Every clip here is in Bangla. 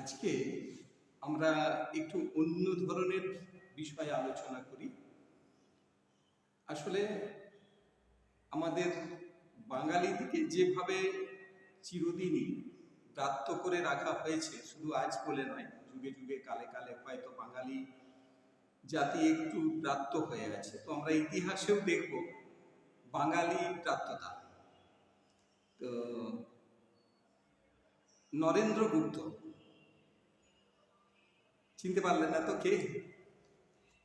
আজকে আমরা একটু অন্য ধরনের বিষয়ে আলোচনা করি। আসলে আমাদের বাঙালিদিকে যেভাবে চিরদিনই ব্রাত্য করে রাখা হয়েছে, শুধু আজ বলে নয়, যুগে যুগে কালে কালে হয়তো বাঙালি জাতি একটু ব্রাত্য হয়ে আছে। তো আমরা ইতিহাসেও দেখব বাঙালি ব্রাত্যতা। তো নরেন্দ্রগুপ্ত চিনতে পারলেন না তো কে?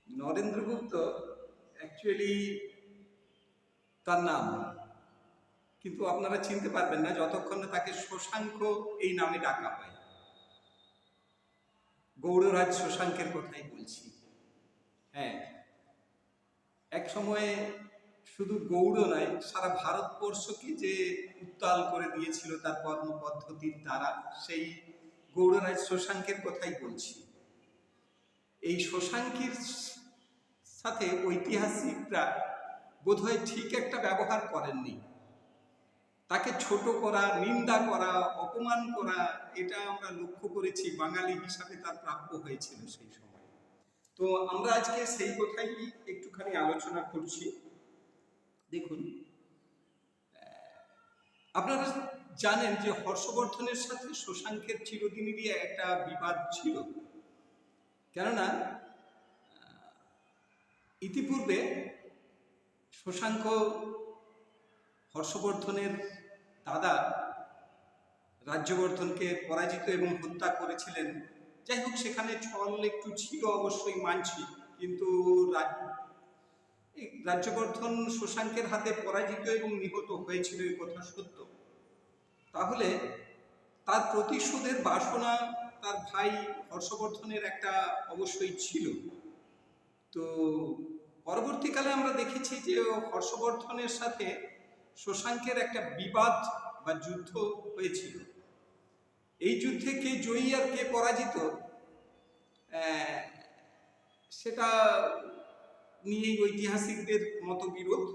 নরেন্দ্রগুপ্ত অ্যাকচুয়ালি তার নাম, কিন্তু আপনারা চিনতে পারবেন না যতক্ষণ না তাকে শশাঙ্ক এই নামে ডাকা হয়। গৌড়রাজ শশাঙ্কের কথাই বলছি। হ্যাঁ, এক সময়ে শুধু গৌড় নয়, সারা ভারতবর্ষকে যে উত্তাল করে দিয়েছিল তার কর্মপদ্ধতির দ্বারা, সেই গৌড়রাজ শশাঙ্কের কথাই বলছি। এই শশাঙ্কের সাথে ঐতিহাসিকরা বোধহয় ঠিক একটা ব্যবহার করেননি। তাকে ছোট করা, নিন্দা করা, অপমান করা, এটা আমরা লক্ষ্য করেছি। বাঙালি হিসাবে তার প্রাপ্য হয়েছিল সেই সময়। তো আমরা আজকে সেই কথাই একটুখানি আলোচনা করছি। দেখুন, আপনারা জানেন যে হর্ষবর্ধনের সাথে শশাঙ্কের চিরদিনেরই একটা বিবাদ ছিল। কেননা ইতিপূর্বে শশাঙ্ক হর্ষবর্ধনের দাদা রাজ্যবর্ধনকে পরাজিত এবং হত্যা করেছিলেন। যাই হোক, সেখানে ছল একটু ছিল, অবশ্যই মানছি, কিন্তু রাজ্যবর্ধন শশাঙ্কের হাতে পরাজিত এবং নিহত হয়েছিল, এই কথা সত্য। তাহলে তার প্রতিশোধের বাসনা তার ভাই হর্ষবর্ধনের একটা অবশ্যই ছিল। তো পরবর্তীকালে আমরা দেখেছি যে হর্ষবর্ধনের সাথে শশাঙ্কের একটা বিবাদ বা যুদ্ধ হয়েছিল। এই যুদ্ধে কে জয়ী আর কে পরাজিত, সেটা নিয়েই ঐতিহাসিকদের মতবিরোধ।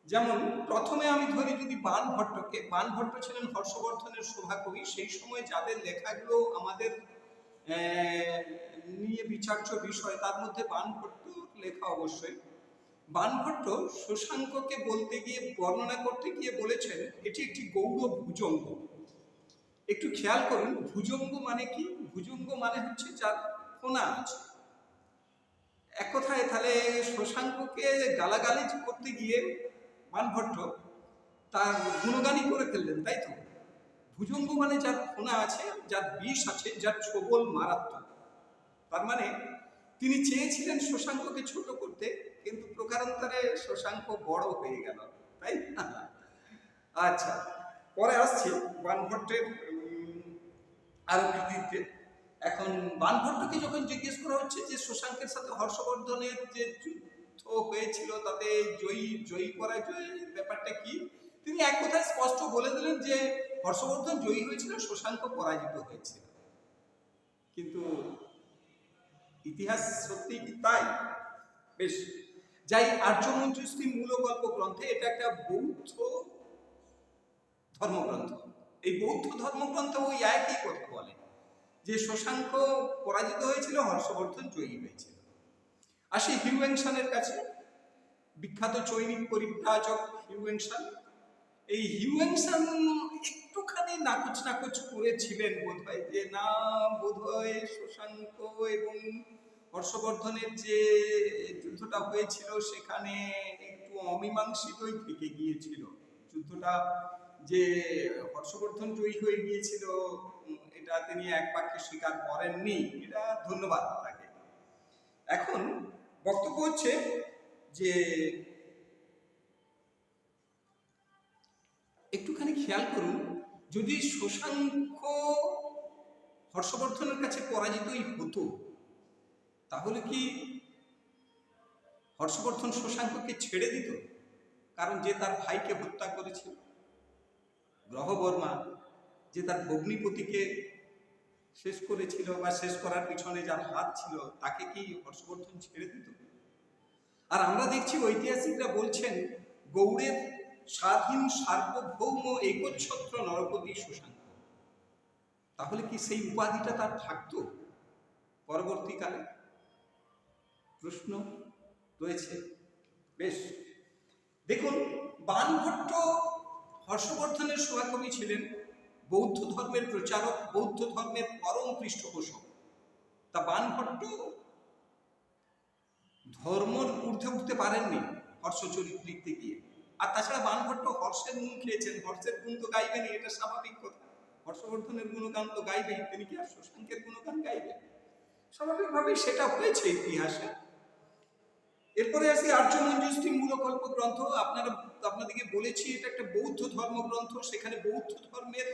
যেমন প্রথমে আমি ধরি যদি বাণভট্টকে, বাণভট্ট ছিলেন হর্ষবর্ধনের সভাকবি। সেই সময় যাদের লেখাগুলো আমাদের নিয়ে বিচার্য বিষয়, তার মধ্যে বাণভট্ট লেখা অবশ্যই। বাণভট্ট শশাঙ্ককে বলতে গিয়ে, বর্ণনা করতে গিয়ে বলেছেন এটি একটি গৌড় ভুজঙ্গ। একটু খেয়াল করুন, ভুজঙ্গ মানে কি? ভুজঙ্গ মানে হচ্ছে যার ফোনা আছে। এক কথায় তাহলে শশাঙ্ককে গালাগালি করতে গিয়ে বাণভট্ট তার গুণগানই করে ফেললেন, তাই তো? ভুজঙ্গ মানে যার ফোনা আছে, যার বিষ আছে, যার ছোবল মারাত্মক। তার মানে তিনি চেয়েছিলেন শশাঙ্ককে ছোট করতে, কিন্তু প্রকারান্তরে শশাঙ্ক বড় হয়ে গেল, তাই না? আচ্ছা, পরে আসছি বাণভট্টের আরো কৃতিত্বে। এখন বাণভট্টকে যখন জিজ্ঞেস করা হচ্ছে যে শশাঙ্কের সাথে হর্ষবর্ধনের যে যুদ্ধ হয়েছিল, তাতে জয়ী পরাজয় ব্যাপারটা কি, তিনি এক কথায় স্পষ্ট বলে দিলেন যে হর্ষবর্ধন জয়ী হয়েছিল, শশাঙ্ক পরাজিত হয়েছিল। কিন্তু ইতিহাস সত্যি কি তাই? বেশ, যাই, আর্যমঞ্জুশ্রী মূলকল্প গ্রন্থে, এটা একটা বৌদ্ধ ধর্মগ্রন্থ। এই বৌদ্ধ ধর্মগ্রন্থ ওই একই কথা বলে যে শশাঙ্ক পরাজিত হয়েছিল, হর্ষবর্ধন জয়ী হয়েছিল। আসি হিউয়েনসানের কাছে, বিখ্যাত চৈনিক পরিব্রাজক হিউয়েনসান। এই হিউয়েনসান একটুখানি নাকচ করেছিলেন বোধহয়, যে না, বোধহয় শশাঙ্ক এবং হর্ষবর্ধনের যে যুদ্ধটা হয়েছিল সেখানে একটু অমীমাংসিতই থেকে গিয়েছিল। যুদ্ধটা যে হর্ষবর্ধন জয়ী হয়ে গিয়েছিল, এটা তিনি এক বাক্যে স্বীকার করেননি। এটা ধন্যবাদ তাকে। এখন বক্তব্য হচ্ছে যে একটুখানি খেয়াল করুন, যদি শশাঙ্ক হর্ষবর্ধনের কাছে পরাজিতই হতো, তাহলে কি হর্ষবর্ধন শশাঙ্ককে ছেড়ে দিত? কারণ যে তার ভাইকে হত্যা করেছিল, গ্রহবর্মা, যে তার ভগ্নিপতিকে শেষ করেছিল বা শেষ করার পিছনে যার হাত ছিল, তাকে কি হর্ষবর্ধন ছেড়ে দিত? আর আমরা দেখছি ঐতিহাসিকরা বলছেন গৌড়ের স্বাধীন সার্বভৌম একচ্ছত্র নরপতি শশাঙ্ক। তাহলে কি সেই উপাধিটা তার থাকতো পরবর্তীকালে? প্রশ্ন রয়েছে। বেশ, দেখুন, বাণভট্ট হর্ষবর্ধনের সভাকবি ছিলেন, বৌদ্ধ ধর্মের প্রচারক, বৌদ্ধ ধর্মের পরম পৃষ্ঠপোষক। তা বাণভট্ট ধর্মর ঊর্ধ্বে উঠতে পারেননি হর্ষচরিত লিখতে গিয়ে। আর তাছাড়া বাণভট্ট হর্ষের নুন খেয়েছেন, হর্ষের গুণ তো গাইবেনই, এটা স্বাভাবিক কথা। হর্ষবর্ধনের গুণগান তো গাইবেন, তিনি কি আর শশাঙ্কের গুণগান গাইবেন? স্বাভাবিকভাবেই সেটা হয়েছে ইতিহাসে। এরপরে আসি আর্যমঞ্জুশ্রী মূলকল্প গ্রন্থ। আপনাদেরকে বলেছি এটা একটা বৌদ্ধ ধর্মগ্রন্থ, সেখানে বৌদ্ধ ধর্মের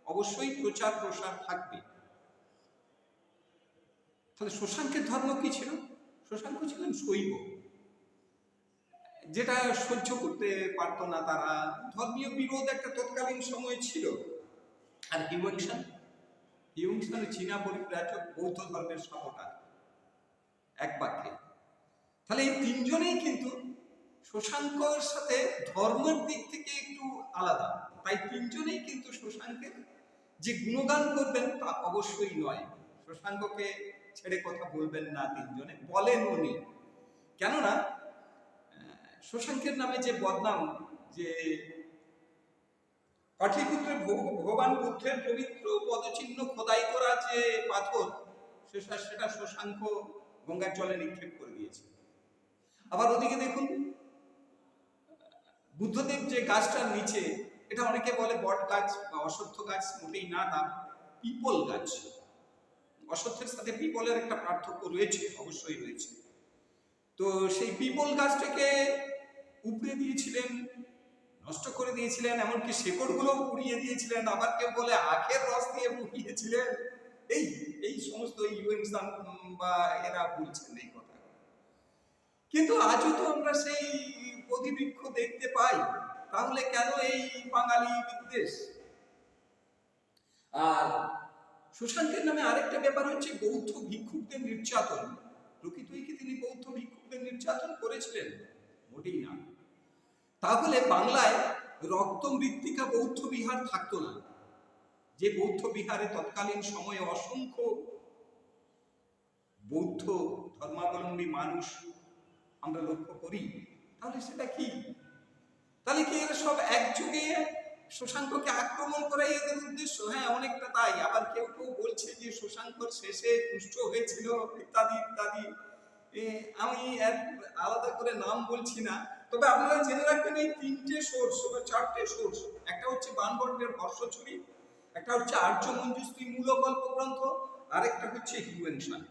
অবশ্যই প্রচার প্রসার থাকবে। তাহলে শশাঙ্কের ধর্ম কি ছিল? শশাঙ্ক ছিলেন শৈব, যেটা সহ্য করতে পারতো না তারা। ধর্মীয় বিরোধ একটা তৎকালীন সময় ছিল। আর হিউয়েংসান চীনা পরিব্রাজক, বৌদ্ধ ধর্মের সাপোর্টার, এক বাক্যে। তাহলে এই তিনজনেই কিন্তু শশাঙ্কর সাথে ধর্মের দিক থেকে একটু আলাদা। তাই তিনজনেই কিন্তু শশাঙ্কের যে গুণগান করবেন তা অবশ্যই নয়। শশাঙ্ককে ছেড়ে কথা বলবেন না তিনজনে, বলেন উনি। কেননা শশাঙ্কের নামে যে বদনাম, যে পাটলিপুত্রের ভগবান বুদ্ধের পবিত্র পদচিহ্ন খোদাই করা যে পাথর, সেটা শশাঙ্ক গঙ্গার জলে নিক্ষেপ করে দিয়েছে। আবার ওদিকে দেখুন, বুদ্ধদেব যে গাছটার নিচে, এটা অনেকে বলে বট গাছ বা অশ্বত্থ গাছ, মোটেই না, তা পিপল গাছ। অশ্বত্থের সাথে পিপলের একটা পার্থক্য রয়েছে, অবশ্যই রয়েছে। তো সেই পিপল গাছটাকে উপড়ে দিয়েছিলেন, নষ্ট করে দিয়েছিলেন, এমনকি শেকড়গুলো পুড়িয়ে দিয়েছিলেন। আবার কেউ বলে আখের রস দিয়ে পুড়িয়েছিলেন। এই সমস্ত হিউয়েংসান বা এরা বলছেন এই কথা। কিন্তু আজও তো আমরা সেই বোধিবৃক্ষ দেখতে পাই। তাহলে কেন এই বাঙালি বিদ্বেষ? আর শশাঙ্কের নামে আরেকটা ব্যাপার হচ্ছে বৌদ্ধ ভিক্ষুকদের নির্যাতন। প্রকৃতই কি তিনি বৌদ্ধ ভিক্ষুকদের নির্যাতন করেছিলেন? মোটেই না। তাহলে বাংলায় রক্ত মৃত্তিকা বৌদ্ধ বিহার থাকতো না, যে বৌদ্ধ বিহারে তৎকালীন সময়ে অসংখ্য বৌদ্ধ ধর্মাবলম্বী মানুষ আমরা লক্ষ্য করি। তাহলে সেটা কি? তাহলে কি এরা সব একযোগে শশাঙ্ককে আক্রমণ করাই এদের উদ্দেশ্য? হ্যাঁ, অনেকটা তাই। আবার কেউ কেউ বলছে যে শশাঙ্কর শেষে কুষ্ঠ হয়েছিল, ইত্যাদি ইত্যাদি। আমি আলাদা করে নাম বলছি না, তবে আপনারা জেনে রাখবেন এই তিনটে সোর্স বা চারটে সোর্স, একটা হচ্ছে বাণভট্টের হর্ষচুরি, একটা হচ্ছে আর্যমঞ্জুশ্রী মূলকল্প গ্রন্থ, আরেকটা হচ্ছে হিউয়েংসান।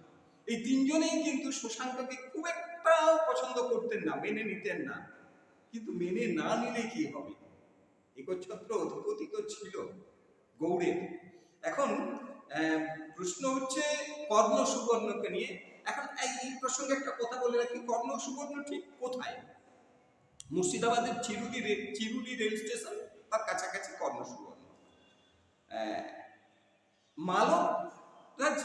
এই তিনজনেই কিন্তু শশাঙ্ককে খুব একটা পছন্দ করতেন না, মেনে নিতেন না। কিন্তু মেনে না নিলে কি হবে? একচ্ছত্র অধিপতি তো ছিল গৌড়ের। এখন প্রশ্ন হচ্ছে কর্ণ সুবর্ণকে নিয়ে। এখন এই প্রসঙ্গে একটা কথা বলে রাখি, কর্ণ সুবর্ণ ঠিক কোথায়? মুর্শিদাবাদের চিরুলি রেল স্টেশন, তার কাছাকাছি কর্ণ সুবর্ণ। মালব রাজ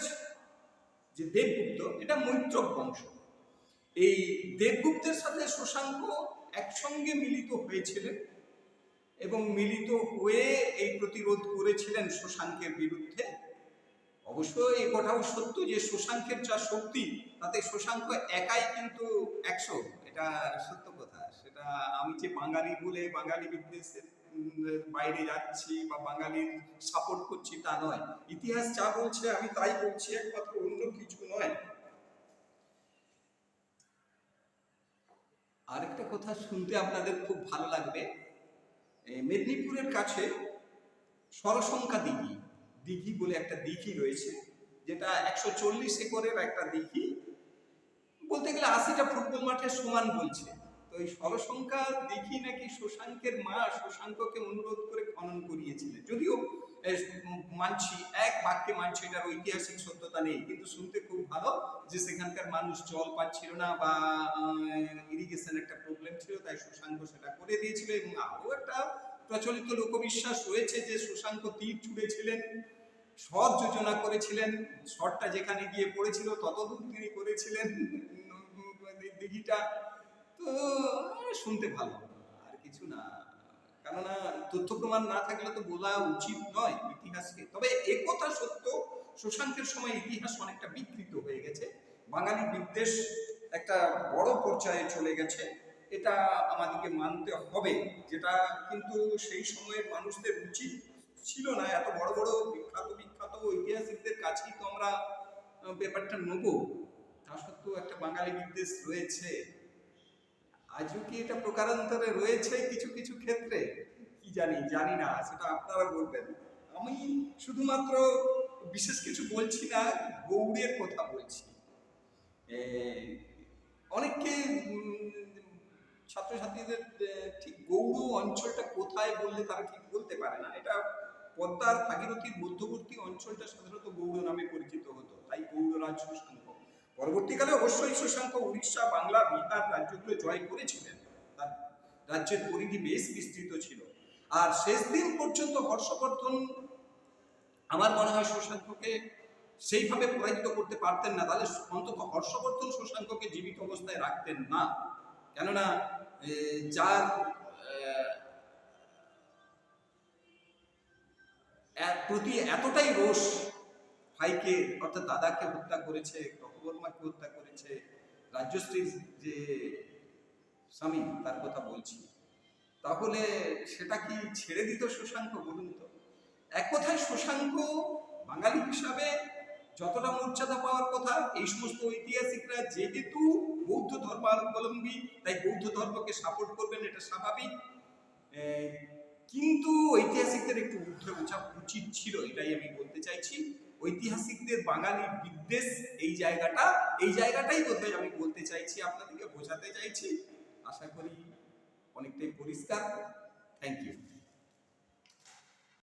যে দেবগুপ্ত, এটা মৈত্রক বংশ। এই দেবগুপ্তের সাথে শশাঙ্ক একসঙ্গে মিলিত হয়েছিলেন এবং মিলিত হয়ে এই প্রতিরোধ করেছিলেন শশাঙ্কের বিরুদ্ধে। অবশ্য এই কথাও সত্য যে শশাঙ্কের যা শক্তি, তাতে শশাঙ্ক একাই কিন্তু 100, এটা সত্য কথা। সেটা আমি যে বাঙালি বলে বাঙালি বিদ্বেষের বাইরে যাচ্ছি বা বাঙালির সাপোর্ট করছি তা নয়। ইতিহাস যা বলছে আমি তাই বলছি, একমাত্র অন্য কিছু নয়। আরেকটা কথা শুনতে আপনাদের খুব ভালো লাগবে। মেদিনীপুরের কাছে সরসংখ্যা দিঘি বলে একটা দিঘি রয়েছে, যেটা 140 একরের একটা দিঘি। বলতে গেলে 80টা ফুটবল মাঠের সমান বলছে। তো এই সরসংখ্যা দিঘি নাকি শশাঙ্কের মা শশাঙ্ককে অনুরোধ করে খনন করিয়েছিলেন। যদিও মানছি, এক বাক্যে মানছি এটার ঐতিহাসিক সত্যতা নেই, কিন্তু শুনতে খুব ভালো যে সেখানকার মানুষ জল পাচ্ছিল না বা ইরিগেশন একটা প্রবলেম ছিল, তাই শশাঙ্ক সেটা করে দিয়েছিল। এবং আরও একটা প্রচলিত লোকবিশ্বাস রয়েছে যে শশাঙ্ক তীর ছুঁড়েছিলেন, স্বর যোজনা করেছিলেন, স্বরটা যেখানে গিয়ে পড়েছিল ততদূর তিনি করেছিলেন দিঘিটা। তো শুনতে ভালো, আর কিছু না। কেননা তথ্য প্রমাণ না থাকলে তো বলা উচিত নয় ইতিহাসকে। তবে একথা সত্য, শশাঙ্কের সময় ইতিহাস অনেকটা বিকৃত হয়ে গেছে, বাঙালি বিদ্বেষ একটা বড় পর্যায়ে চলে গেছে, এটা আমাদেরকে মানতে হবে। যেটা কিন্তু সেই সময়ের মানুষদের উচিত ছিল না। এত বড় বড় বিখ্যাত বিখ্যাত ঐতিহাসিকদের কাছেই তো আমরা ব্যাপারটা নেবো, তা সত্ত্বেও একটা বাঙালি বিদ্বেষ রয়েছে। আজও কি এটা প্রকারান্তরে রয়েছে কিছু কিছু ক্ষেত্রে? কি জানি না, সেটা আপনারা বলবেন। আমি শুধুমাত্র বিশেষ কিছু বলছি না, গৌড়ের কথা বলছি। অনেককে ছাত্রছাত্রীদের ঠিক গৌড় অঞ্চলটা কোথায় বললে তারা ঠিক বলতে পারে না। এটা পদ্মার ভাগীরথীর মধ্যবর্তী অঞ্চলটা সাধারণত গৌড় নামে পরিচিত হতো, তাই গৌড়রাজ শশাঙ্ক। পরবর্তীকালে অবশ্যই শশাঙ্ক উড়িষ্যা, বাংলা, বিহার রাজ্যগুলো জয় করেছিলেন, তার রাজ্যের পরিধি বেশ বিস্তৃত ছিল। আর শেষ দিন পর্যন্ত হর্ষবর্ধন আমার মনে হয় শশাঙ্ককে সেইভাবে পরাজিত করতে পারতেন না, তাহলে অন্তত হর্ষবর্ধন শশাঙ্ককে জীবিত অবস্থায় রাখতেন না। কেননা যার প্রতি এতটাই রোষ, ভাইকে অর্থাৎ দাদাকে হত্যা করেছে, রঘুবর্মাকে হত্যা করেছে, রাজ্যশ্রীর যে স্বামী তার কথা বলছি, তাহলে সেটা কি ছেড়ে দিত শশাঙ্ক? বলুন তো। এক কথায় শশাঙ্ক বাঙালি হিসাবে যতটা মর্যাদা পাওয়ার কথা, এই সমস্ত ঐতিহাসিকরা যেহেতু বৌদ্ধ ধর্মাবলম্বী তাই বৌদ্ধ ধর্মকে সাপোর্ট করবেন, এটা স্বাভাবিক। কিন্তু ঐতিহাসিকদের একটু ঊর্ধ্বে ওঠা উচিত ছিল, এটাই আমি বলতে চাইছি। ঐতিহাসিকদের বাঙালি বিদ্বেষ এই জায়গাটাই বোধহয় আমি বলতে চাইছি, আপনাদেরকে বোঝাতে চাইছি। আশা করি অনেকটাই পরিষ্কার। Thank you.